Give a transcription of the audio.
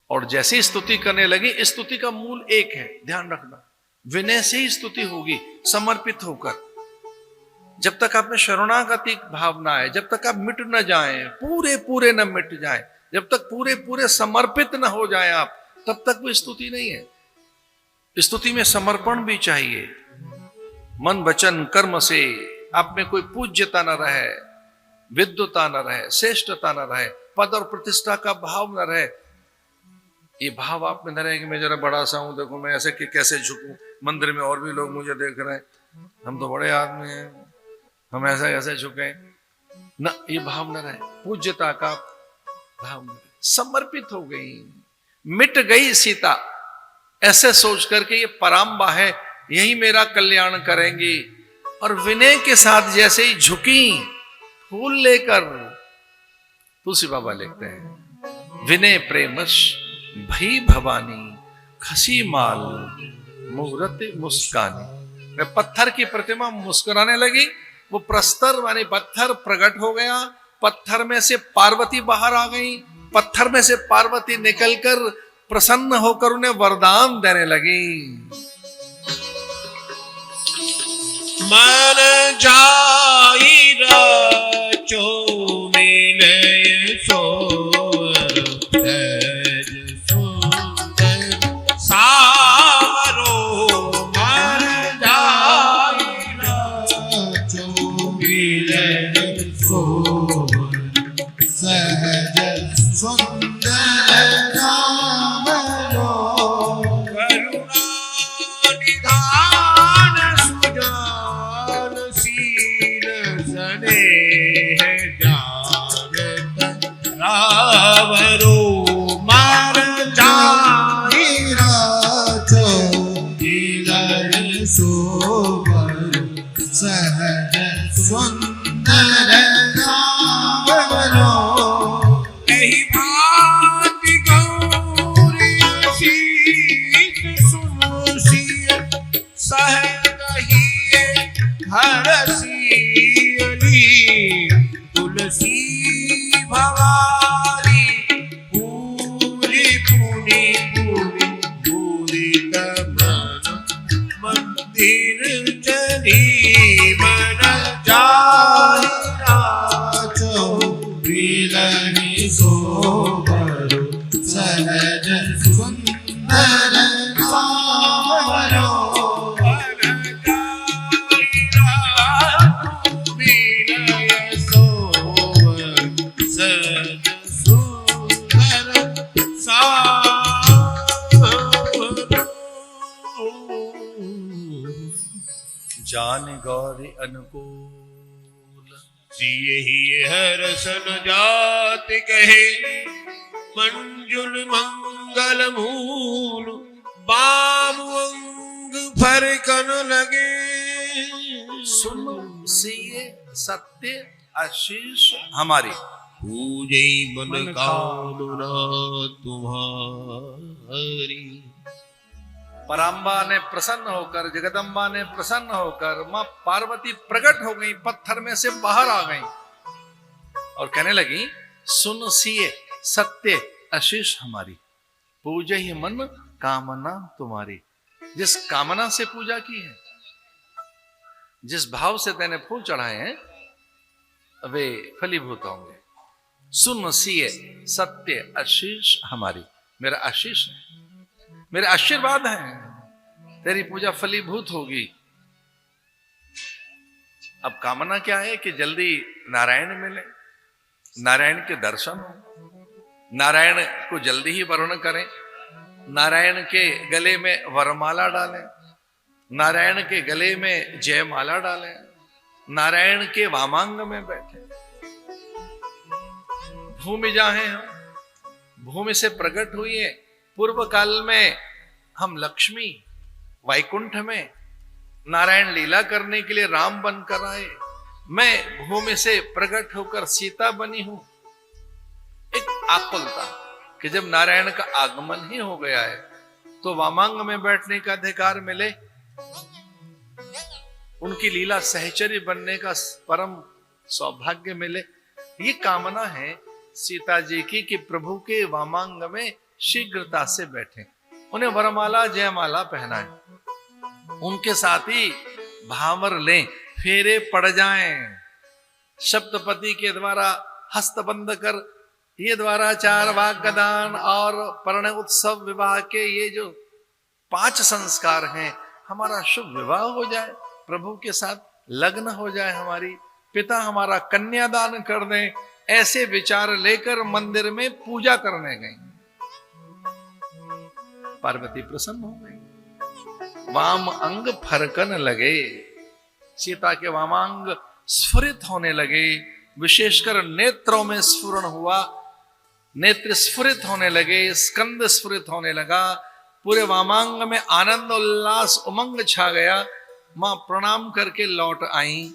और जैसे स्तुति करने लगी, स्तुति का मूल एक है, ध्यान रखना, विनय से ही स्तुति होगी, समर्पित होकर। जब तक आप में शरणागति भाव ना आए, जब तक आप मिट न जाएं, पूरे पूरे न मिट जाएं, जब तक पूरे पूरे समर्पित न हो जाएं आप, तब तक वो स्तुति नहीं है। स्तुति में समर्पण भी चाहिए, मन वचन कर्म से आप में कोई पूज्यता न रहे, विद्वता न रहे, श्रेष्ठता न रहे, पद और प्रतिष्ठा का भाव न रहे। ये भाव आप में न रहे कि मैं जरा बड़ा सा हूं, देखो मैं ऐसे कि कैसे झुकूं, मंदिर में और भी लोग मुझे देख रहे हैं, हम तो बड़े आदमी हैं, हम ऐसा कैसे झुके न, ये भाव न रहे, पूज्यता का भाव न रहे। समर्पित हो गई, मिट गई सीता, ऐसे सोच करके ये पराम्बा है, यही मेरा कल्याण करेंगी। और विनय के साथ जैसे ही झुकी, फूल लेकर, तुलसी बाबा लिखते हैं, विनय प्रेमश भई भवानी, खसी माल मूरत मुस्कानी। वे पत्थर की प्रतिमा मुस्कुराने लगी, वो प्रस्तर माने पत्थर प्रकट हो गया, पत्थर में से पार्वती बाहर आ गई, पत्थर में से पार्वती निकलकर प्रसन्न होकर उन्हें वरदान देने लगी। मन जाई राचो मिलय सोवर, सहज सुंदर सावरो। मन जाई राचो मिलय सोवर, सहज सुंदर सावरो। करुणा निधान सुजान सील स्नेह जानत रावरो। मार जाई राचो मिलय सोवर, सहज सुंदर सावरो। एहि भांति गौरी शीत सुनुषिय, सहगहिए हरसियली। तुलसी भवानी पूरी पुनि पूरी पूरित मन, मंदिर चली। मन जाई राचो मिलय सोवर, सहज सुंदर सावरो। मन जाई राचो मिलय सोवर, सहज सुंदर सावरो। जान गौरी अनुकूल, सिए ही हरसन जाति कहे, मंजुल मंगल मूल। बाम अंग फरकन लगे, सुन सिए सत्य आशीष हमारी। पूजे मन कामना तुम्हारी। पराम्बा ने प्रसन्न होकर, जगदम्बा ने प्रसन्न होकर, मां पार्वती प्रकट हो गई, पत्थर में से बाहर आ गई और कहने लगी, सुन सिए सत्य आशीष हमारी, पूजे ही मन कामना तुम्हारी। जिस कामना से पूजा की है, जिस भाव से तेने फूल चढ़ाए हैं, वे फलीभूत होंगे। सुन सिए सत्य आशीष हमारी, मेरा आशीष है, मेरे आशीर्वाद हैं, तेरी पूजा फलीभूत होगी। अब कामना क्या है कि जल्दी नारायण मिले, नारायण के दर्शन हो, नारायण को जल्दी ही वरुण करें, नारायण के गले में वरमाला डालें, नारायण के गले में जयमाला डालें, नारायण के वामांग में बैठे। भूमि जाहे हम, भूमि से प्रकट हुई है। पूर्व काल में हम लक्ष्मी वैकुंठ में नारायण लीला करने के लिए राम बनकर आए, मैं भूमि से प्रकट होकर सीता बनी हूं। एक आकुलता कि जब नारायण का आगमन ही हो गया है तो वामांग में बैठने का अधिकार मिले, उनकी लीला सहचर्य बनने का परम सौभाग्य मिले। ये कामना है सीता जी की कि प्रभु के वामांग में शीघ्रता से बैठे, उन्हें वरमाला जयमाला पहनाएं, उनके साथ ही भावर लें, फेरे पड़ जाएं। सप्तपदी के द्वारा हस्तबंध कर ये द्वाराचार, वाग्दान और परिणय उत्सव विवाह के ये जो 5 संस्कार हैं, हमारा शुभ विवाह हो जाए, प्रभु के साथ लग्न हो जाए, हमारी पिता हमारा कन्यादान कर दें, ऐसे विचार लेकर मंदिर में पूजा करने गई। पार्वती प्रसन्न हो गई, वाम अंग फरकन लगे, सीता के वामांग स्फुरित होने लगे, विशेषकर नेत्रों में स्फुरण हुआ, नेत्र स्फुरित होने लगे, स्कंद स्फुरित होने लगा, पूरे वामांग में आनंद उल्लास उमंग छा गया। मां प्रणाम करके लौट आई।